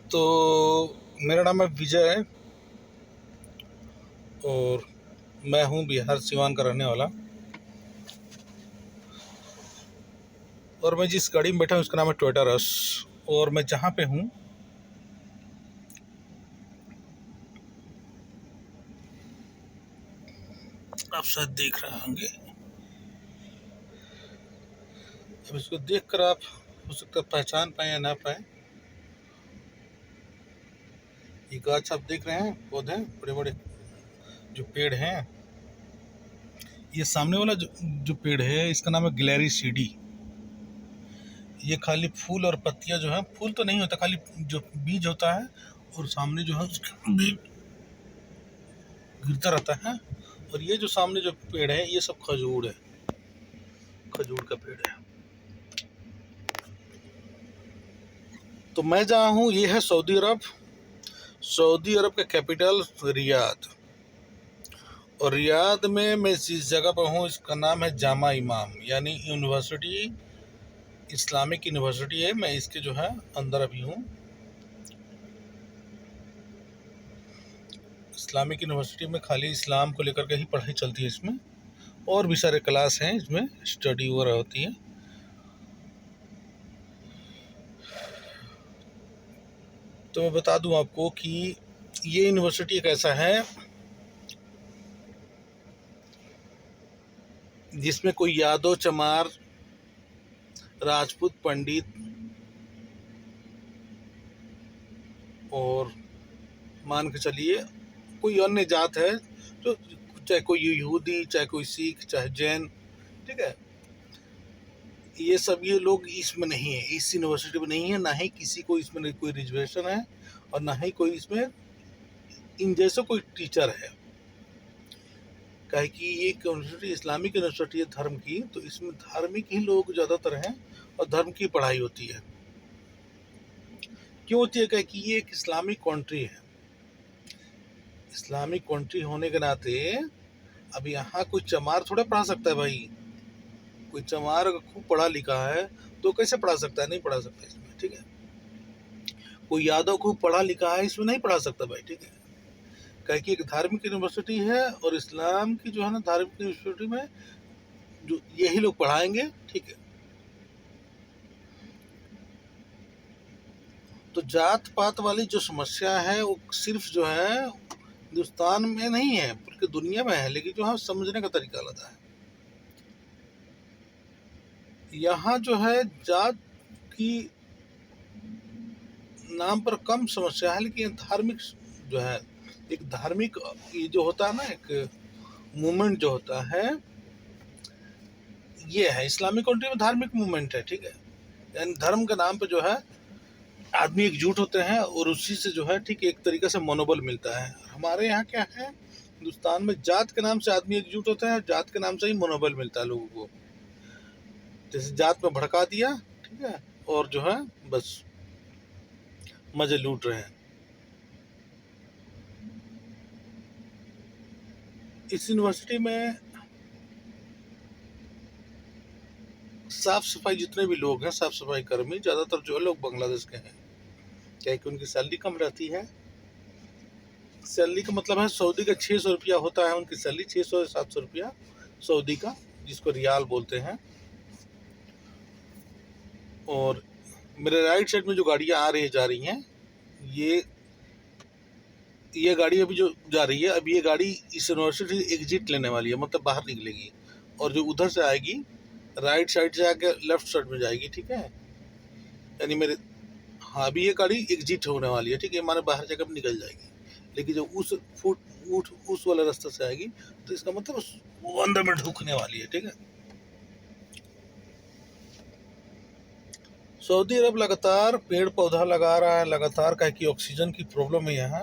तो मेरा नाम है विजय और मैं हूँ बिहार सिवान का रहने वाला। और मैं जिस गाड़ी में बैठा हूँ उसका नाम है टोयोटा रश। और मैं जहाँ पे हूँ आप शायद देख रहे होंगे। अब इसको देखकर आप हो सकता है पहचान पाए या ना पाए। ये गाछ आप देख रहे हैं, पौधे बड़े बड़े जो पेड़ हैं, ये सामने वाला जो पेड़ है इसका नाम है गिलहरी सीडी। ये खाली फूल और पत्तियां जो है, फूल तो नहीं होता, खाली जो बीज होता है और सामने जो है उसका बीज गिरता रहता है। और ये जो सामने जो पेड़ है ये सब खजूर है, खजूर का पेड़ है। तो मैं जहाँ हूँ ये है सऊदी अरब। सऊदी अरब का कैपिटल रियाद। और रियाद में मैं जिस जगह पर हूँ इसका नाम है जामा इमाम, यानी यूनिवर्सिटी, इस्लामिक यूनिवर्सिटी है। मैं इसके जो है अंदर अभी हूँ। इस्लामिक यूनिवर्सिटी में खाली इस्लाम को लेकर के ही पढ़ाई चलती है। इसमें और भी सारे क्लास हैं, इसमें स्टडी वगैरह होती है। तो मैं बता दूं आपको कि ये यूनिवर्सिटी एक ऐसा है जिसमें कोई यादव, चमार, राजपूत, पंडित और मान के चलिए कोई अन्य जात है, तो चाहे कोई यहूदी, चाहे कोई सिख, चाहे जैन, ठीक है, ये सब ये लोग इसमें नहीं है, इस यूनिवर्सिटी में नहीं है। ना ही किसी को इसमें कोई रिजर्वेशन है और ना ही कोई इसमें इन जैसे कोई टीचर है। काहे कि ये यूनिवर्सिटी इस्लामिक यूनिवर्सिटी है धर्म की, तो इसमें धार्मिक ही लोग ज़्यादातर हैं और धर्म की पढ़ाई होती है। क्यों होती है? कि ये एक इस्लामिक कंट्री है। इस्लामिक कंट्री होने के नाते अब यहाँ कोई चमार थोड़ा पढ़ा सकता है भाई। कोई चमार अगर खूब पढ़ा लिखा है तो कैसे पढ़ा सकता है? नहीं पढ़ा सकता इसमें, ठीक है। कोई यादव खूब पढ़ा लिखा है इसमें नहीं पढ़ा सकता भाई, ठीक है। कहे कि एक धार्मिक यूनिवर्सिटी है और इस्लाम की जो है ना धार्मिक यूनिवर्सिटी में जो यही लोग पढ़ाएंगे, ठीक है। तो जात पात वाली जो समस्या है वो सिर्फ जो है हिंदुस्तान में नहीं है बल्कि दुनिया में है, लेकिन जो है समझने का तरीका अलग है। यहाँ जो है जात की नाम पर कम समस्या है, लेकिन धार्मिक जो है, एक धार्मिक ये जो होता है ना, एक मूवमेंट जो होता है, ये है इस्लामिक कंट्री में धार्मिक मूवमेंट है, ठीक है। यानी धर्म के नाम पे जो है आदमी एकजुट होते हैं और उसी से जो है ठीक एक तरीके से मनोबल मिलता है। हमारे यहाँ क्या है, हिंदुस्तान में जात के नाम से आदमी एकजुट होते हैं, जात के नाम से ही मनोबल मिलता है लोगों को। जैसे जात में भड़का दिया, ठीक है, और जो है बस मजे लूट रहे हैं। इस यूनिवर्सिटी में साफ सफाई, जितने भी लोग हैं साफ सफाई कर्मी, ज़्यादातर जो लोग बांग्लादेश के हैं। क्या कि उनकी सैलरी कम रहती है। सैलरी का मतलब है सऊदी का 600 रुपया होता है उनकी सैलरी, 600 से 700 रुपया सऊदी का, जिसको रियाल बोलते हैं। और मेरे राइट साइड में जो गाड़ियाँ आ रही जा रही हैं, ये गाड़ी अभी जो जा रही है, अब ये गाड़ी इस यूनिवर्सिटी एग्जिट लेने वाली है, मतलब बाहर निकलेगी। और जो उधर से आएगी राइट साइड से आके लेफ्ट साइड में जाएगी, ठीक है। यानी मेरे, हाँ, अभी ये गाड़ी एग्जिट होने वाली है, ठीक है, माने बाहर जाकर निकल जाएगी। लेकिन जब उस वाले रास्ते से आएगी तो इसका मतलब वो अंदर में ढुकने वाली है, ठीक है। सऊदी अरब लगातार पेड़ पौधा लगा रहा है, लगातार, कहे कि ऑक्सीजन की प्रॉब्लम है यहाँ।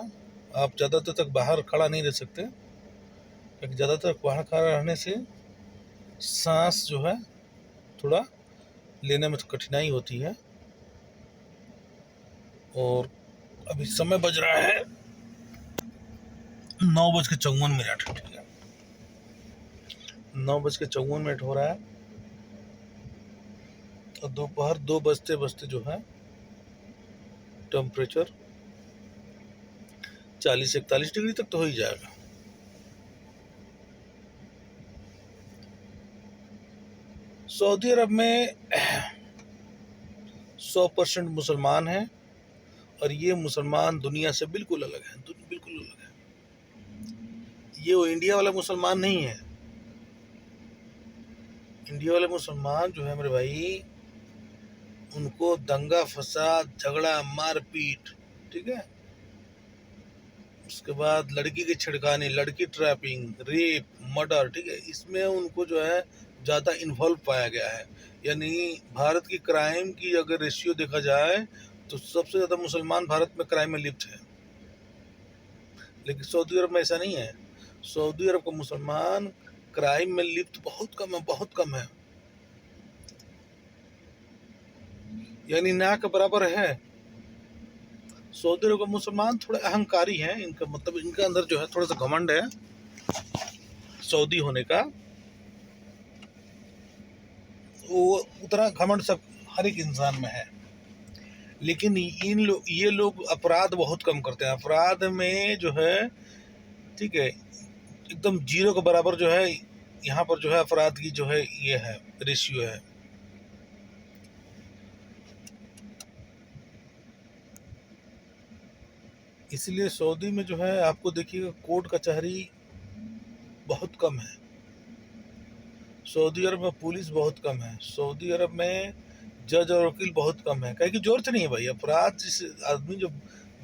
आप ज़्यादा देर तक बाहर खड़ा नहीं रह सकते, क्योंकि ज़्यादा तक बाहर खड़ा रहने से सांस जो है थोड़ा लेने में तो कठिनाई होती है। और अभी समय बज रहा है 9:54, ठीक है, 9:54 हो रहा है। और दोपहर 2 बजते बजते जो है टेम्परेचर 40-41 डिग्री तक तो हो ही जाएगा। सऊदी अरब में 100% मुसलमान हैं, और ये मुसलमान दुनिया से बिल्कुल अलग है, बिल्कुल अलग है। ये वो इंडिया वाला मुसलमान नहीं है। इंडिया वाले मुसलमान जो है मेरे भाई, उनको दंगा फसाद, झगड़ा, मारपीट, ठीक है, उसके बाद लड़की की छिड़कानी, लड़की ट्रैपिंग, रेप, मर्डर, ठीक है, इसमें उनको जो है ज़्यादा इन्वॉल्व पाया गया है। यानी भारत की क्राइम की अगर रेशियो देखा जाए तो सबसे ज़्यादा मुसलमान भारत में क्राइम में लिप्त है, लेकिन सऊदी अरब में ऐसा नहीं है। सऊदी अरब का मुसलमान क्राइम में लिप्त बहुत कम है, बहुत कम है, यानी ना के बराबर है। सऊदी अरब के मुसलमान थोड़े अहंकारी हैं, इनका मतलब इनके अंदर जो है थोड़ा सा घमंड है सऊदी होने का। वो उतना घमंड सब हर एक इंसान में है, लेकिन ये लोग अपराध बहुत कम करते हैं। अपराध में जो है, ठीक है, एकदम जीरो के बराबर जो है यहाँ पर जो है अपराध की जो है ये है रेशियो है। इसलिए सऊदी में जो है आपको देखिएगा कोर्ट कचहरी बहुत कम है। सऊदी अरब में पुलिस बहुत कम है। सऊदी अरब में जज और वकील बहुत कम है, कहीं की जरूरत नहीं है भाई। अपराध जिस आदमी, जो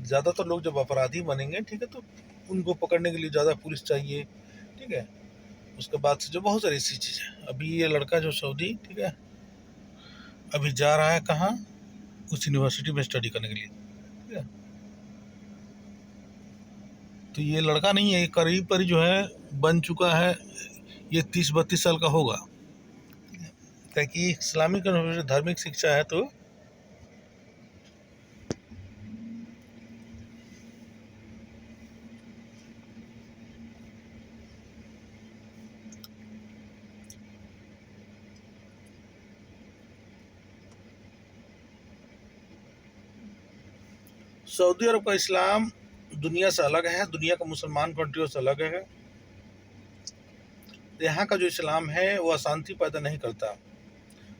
ज़्यादातर लोग जब अपराधी बनेंगे, ठीक है, तो उनको पकड़ने के लिए ज़्यादा पुलिस चाहिए, ठीक है। उसके बाद से जो बहुत सारी ऐसी चीज़ें, अभी ये लड़का जो सऊदी, ठीक है, अभी जा रहा है कहाँ, उस यूनिवर्सिटी में स्टडी करने के लिए, ठीक है। तो ये लड़का नहीं है, ये करीब करीब जो है बन चुका है, ये 30-32 साल का होगा, ताकि इस्लामिक धार्मिक शिक्षा है। तो सऊदी अरब का इस्लाम दुनिया से अलग है, दुनिया का मुसलमान कंट्रियों से अलग है। यहाँ का जो इस्लाम है वो अशांति पैदा नहीं करता।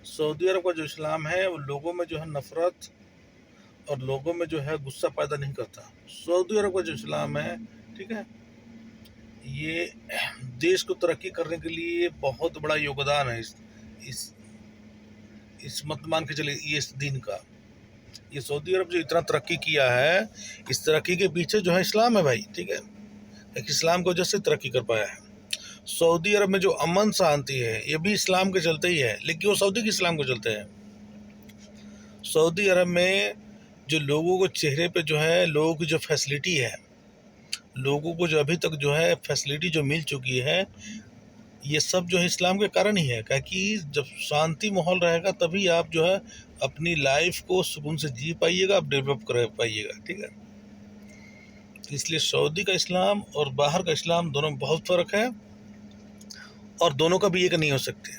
सऊदी अरब का जो इस्लाम है वो लोगों में जो है नफरत और लोगों में जो है गुस्सा पैदा नहीं करता। सऊदी अरब का जो इस्लाम है, ठीक है, ये देश को तरक्की करने के लिए बहुत बड़ा योगदान है। इस इस मत मान के चले, ये इस दिन का, ये सऊदी अरब जो इतना तरक्की किया है, इस तरक्की के पीछे जो है इस्लाम है भाई, ठीक है। एक इस्लाम की वजह से तरक्की कर पाया है। सऊदी अरब में जो अमन शांति है ये भी इस्लाम के चलते ही है, लेकिन वो सऊदी के इस्लाम के चलते हैं। सऊदी अरब में जो लोगों को चेहरे पे जो है, लोगों की जो फैसिलिटी है, लोगों को जो अभी तक जो है फैसिलिटी जो मिल चुकी है, ये सब जो है इस्लाम के कारण ही है। क्योंकि जब शांति माहौल रहेगा तभी आप जो है अपनी लाइफ को सुकून से जी पाइएगा, आप डेवलप कर पाइएगा, ठीक है। इसलिए सऊदी का इस्लाम और बाहर का इस्लाम दोनों में बहुत फ़र्क है, और दोनों का भी एक नहीं हो सकते।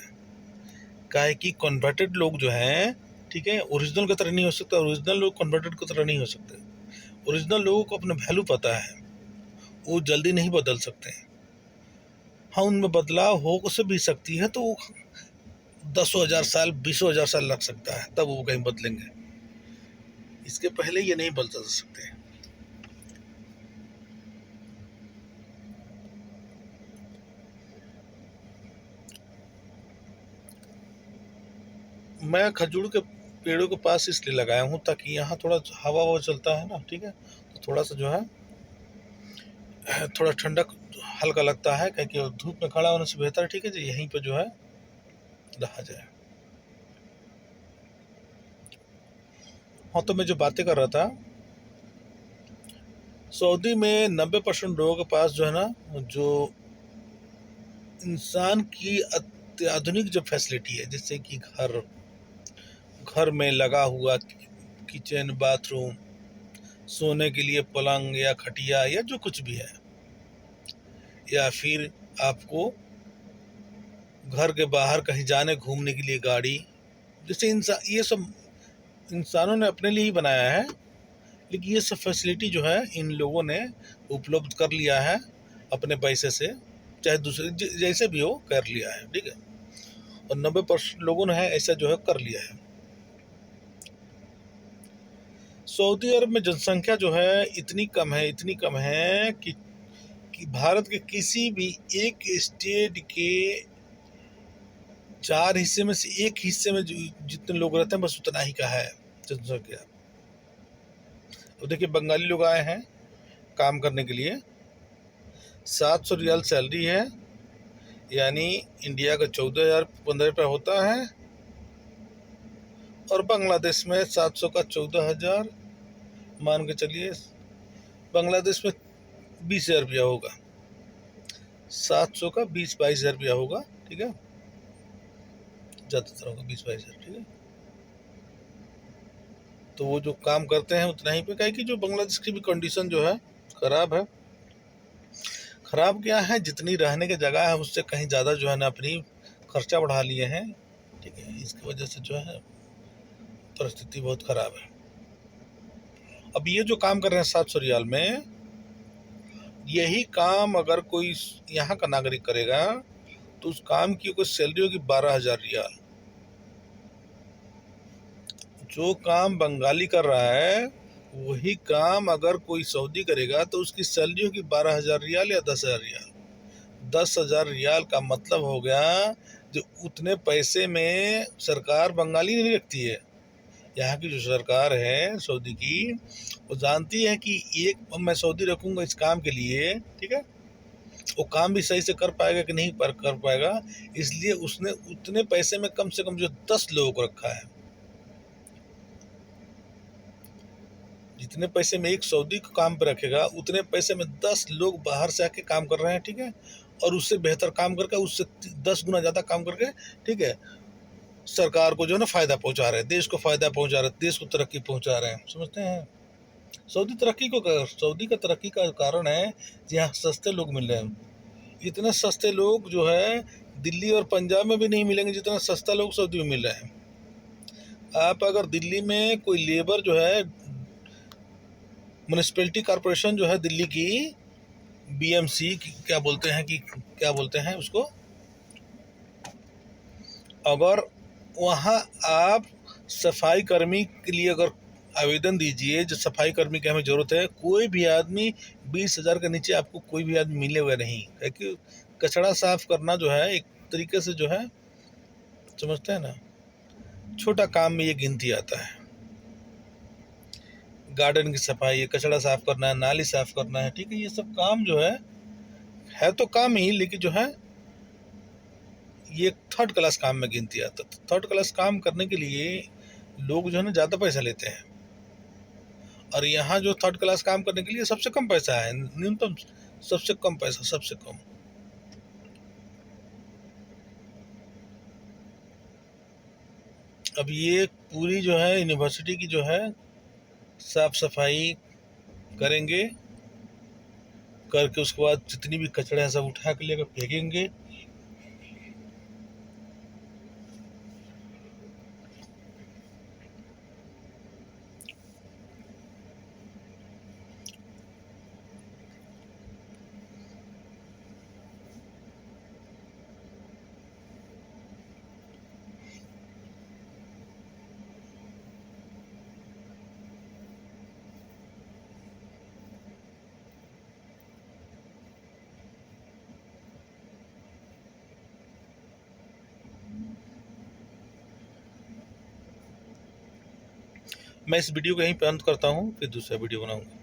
काहे कि कन्वर्टेड लोग जो हैं, ठीक है, ओरिजिनल की तरह नहीं हो सकते, ओरिजिनल लोग कन्वर्टेड की तरह नहीं हो सकते। ओरिजिनल लोगों को अपना वैल्यू पता है, वो जल्दी नहीं बदल सकते। हाँ, उनमें बदलाव हो से भी सकती है, तो 10,000 साल 20,000 साल लग सकता है, तब वो कहीं बदलेंगे। इसके पहले ये नहीं बदल सकते। मैं खजूर के पेड़ों के पास इसलिए लगाया हूँ ताकि यहाँ थोड़ा हवा चलता है ना, ठीक है, तो थोड़ा सा जो है थोड़ा ठंडक हल्का लगता है, क्योंकि धूप में खड़ा होने से बेहतर, ठीक है जी, यहीं पे जो है रहा जाए। हाँ, तो मैं जो बातें कर रहा था, सऊदी में 90% लोगों के पास जो है ना, जो इंसान की अत्याधुनिक जो फैसिलिटी है, जैसे कि घर में लगा हुआ किचन, बाथरूम, सोने के लिए पलंग या खटिया या जो कुछ भी है, या फिर आपको घर के बाहर कहीं जाने घूमने के लिए गाड़ी, जैसे ये सब इंसानों ने अपने लिए ही बनाया है, लेकिन ये सब फैसिलिटी जो है इन लोगों ने उपलब्ध कर लिया है अपने पैसे से, चाहे दूसरे जैसे भी हो कर लिया है, ठीक है। और 90% लोगों ने है ऐसा जो है कर लिया है। सऊदी अरब में जनसंख्या जो है इतनी कम है, इतनी कम है कि भारत के किसी भी एक स्टेट के 4 हिस्से में से एक हिस्से में जितने लोग रहते हैं बस उतना ही का है जनसंख्या। अब देखिए बंगाली लोग आए हैं काम करने के लिए, 700 रियाल सैलरी है, यानी इंडिया का 14,000-15,000 रुपये होता है। और बांग्लादेश में 700 का 14,000 मान के चलिए, बांग्लादेश में 20,000 रुपया होगा, 700 का 20-22,000 रुपया होगा, ठीक है, ज़्यादातर होगा 20-22,000, ठीक है। तो वो जो काम करते हैं उतना ही पे, क्या है कि जो बांग्लादेश की भी कंडीशन जो है ख़राब है। ख़राब क्या है, जितनी रहने की जगह है उससे कहीं ज़्यादा जो है ना अपनी खर्चा बढ़ा लिए हैं, ठीक है। इसकी वजह से जो है परिस्थिति बहुत ख़राब है। अब ये जो काम कर रहे हैं 700 रियाल में, यही काम अगर कोई यहाँ का नागरिक करेगा तो उस काम की कोई सैलरी होगी 12,000 रियाल। जो काम बंगाली कर रहा है वही काम अगर कोई सऊदी करेगा तो उसकी सैलरी होगी 12,000 रियाल या 10,000 रियाल। 10,000 रियाल का मतलब हो गया जो उतने पैसे में सरकार बंगाली नहीं रखती है। यहाँ की जो सरकार है सऊदी की, वो जानती है कि एक मैं सऊदी रखूँगा इस काम के लिए, ठीक है, वो काम भी सही से कर पाएगा कि नहीं कर पाएगा, इसलिए उसने उतने पैसे में कम से कम जो 10 लोगों को रखा है। जितने पैसे में एक सऊदी को काम पे रखेगा उतने पैसे में 10 लोग बाहर से आके काम कर रहे हैं, ठीक है, और उससे बेहतर काम करके, उससे 10 गुना ज़्यादा काम करके, ठीक है, सरकार को जो है ना फ़ायदा पहुंचा रहे हैं, देश को फ़ायदा पहुंचा रहे हैं, देश को तरक्की पहुंचा रहे हैं, समझते हैं। सऊदी का तरक्की का कारण है यहाँ सस्ते लोग मिल रहे हैं। इतने सस्ते लोग जो है दिल्ली और पंजाब में भी नहीं मिलेंगे जितना सस्ता लोग सऊदी में मिल रहे हैं। आप अगर दिल्ली में कोई लेबर जो है, म्यूनिसिपैलिटी कॉरपोरेशन जो है दिल्ली की, बीएमसी क्या बोलते हैं कि क्या बोलते हैं उसको, अगर वहाँ आप सफाई कर्मी के लिए अगर आवेदन दीजिए, जो सफाई कर्मी की हमें ज़रूरत है, कोई भी आदमी 20,000 के नीचे आपको कोई भी आदमी मिलेगा नहीं, क्योंकि कचरा साफ करना जो है एक तरीके से जो है, समझते हैं ना, छोटा काम में ये गिनती आता है। गार्डन की सफाई, कचरा साफ करना है, नाली साफ करना है, ठीक है, ये सब काम जो है तो काम ही, लेकिन जो है ये थर्ड क्लास काम में गिनती आता है। थर्ड क्लास काम करने के लिए लोग जो है ना ज़्यादा पैसा लेते हैं, और यहाँ जो थर्ड क्लास काम करने के लिए सबसे कम पैसा है, न्यूनतम सबसे कम पैसा, सबसे कम। अब ये पूरी जो है यूनिवर्सिटी की जो है साफ सफाई करेंगे, करके उसके बाद जितनी भी कचरा है सब उठा के लेकर फेंकेंगे। मैं इस वीडियो को यहीं पे अंत करता हूँ, फिर दूसरा वीडियो बनाऊँगा।